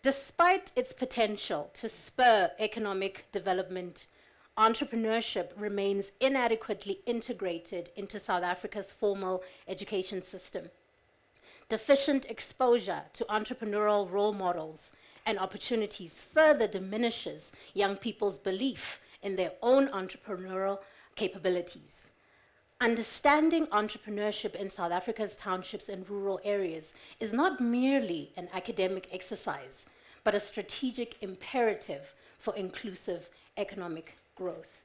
Despite its potential to spur economic development, entrepreneurship remains inadequately integrated into South Africa's formal education system. Deficient exposure to entrepreneurial role models and opportunities further diminishes young people's belief in their own entrepreneurial capabilities. Understanding entrepreneurship in South Africa's townships and rural areas is not merely an academic exercise, but a strategic imperative for inclusive economic growth.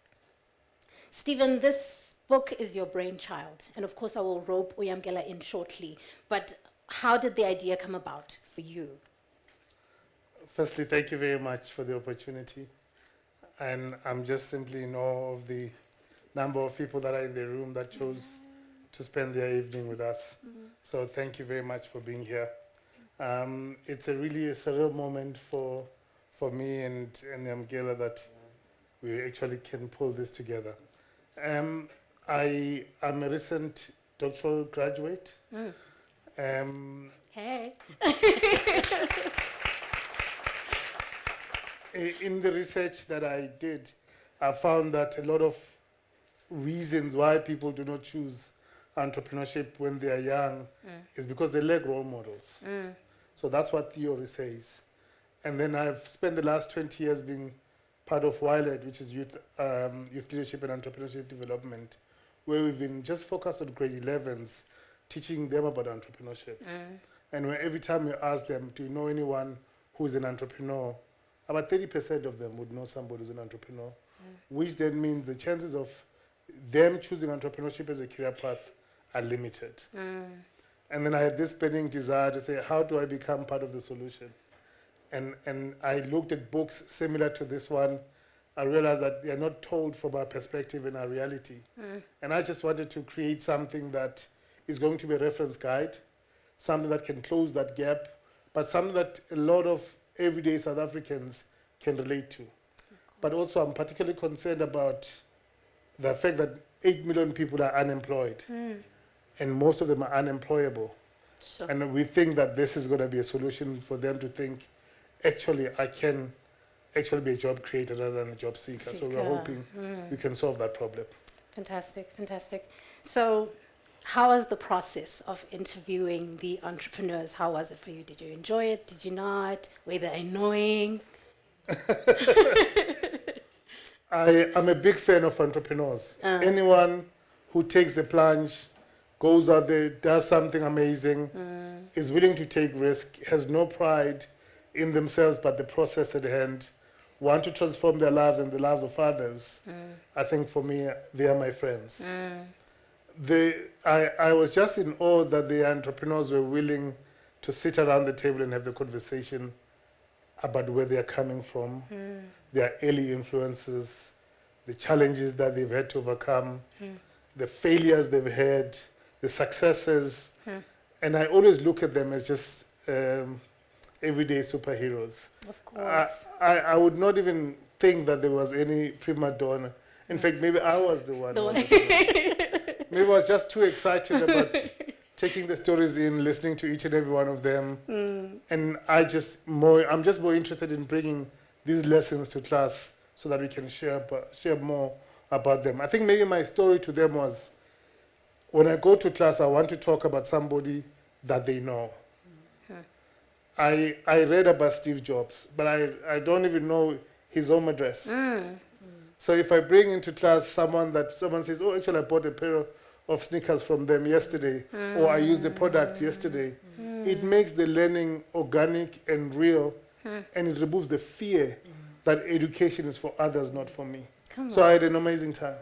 Stephen, this book is your brainchild, and of course I will rope Uyamkela in shortly, but how did the idea come about for you? Firstly, thank you very much for the opportunity, and I'm just simply in awe of the number of people that are in the room that chose to spend their evening with us. So thank you very much for being here. It's really a surreal moment for me and Yamkela that we actually can pull this together. I'm a recent doctoral graduate. Hey. In the research that I did, I found that a lot of reasons why people do not choose entrepreneurship when they are young is because they lack role models. So that's what theory says. And then I've spent the last 20 years being part of WILED, which is Youth Leadership and Entrepreneurship Development, where we've been just focused on grade 11s, teaching them about entrepreneurship. And where every time we ask them, do you know anyone who is an entrepreneur, about 30% of them would know somebody who's an entrepreneur, which then means the chances of them choosing entrepreneurship as a career path are limited. And then I had this burning desire to say, how do I become part of the solution? And I looked at books similar to this one. I realized that they are not told from our perspective and our reality. And I just wanted to create something that is going to be a reference guide, something that can close that gap, but something that a lot of everyday South Africans can relate to. But also I'm particularly concerned about the fact that 8 million people are unemployed, and most of them are unemployable. Sure. And we think that this is going to be a solution for them to think, actually, I can actually be a job creator rather than a job seeker. So we're hoping we can solve that problem. Fantastic, fantastic. So how was the process of interviewing the entrepreneurs? How was it for you? Did you enjoy it? Did you not? Were they annoying? I'm a big fan of entrepreneurs. Anyone who takes the plunge, goes out there, does something amazing, is willing to take risk, has no pride in themselves but the process at hand, want to transform their lives and the lives of others, I think for me, they are my friends. I was just in awe that the entrepreneurs were willing to sit around the table and have the conversation about where they are coming from, their early influences, the challenges that they've had to overcome, the failures they've had, the successes. And I always look at them as just everyday superheroes. Of course. I would not even think that there was any prima donna. In fact, maybe I was the one. Maybe I was just too excited about taking the stories in, listening to each and every one of them. And I'm just more interested in bringing these lessons to class so that we can share more about them. I think maybe my story to them was, when I go to class, I want to talk about somebody that they know. I read about Steve Jobs, but I don't even know his home address. So if I bring into class someone says, oh, actually I bought a pair of sneakers from them yesterday, or I used the product yesterday, it makes the learning organic and real, and it removes the fear that education is for others, not for me. So I had an amazing time.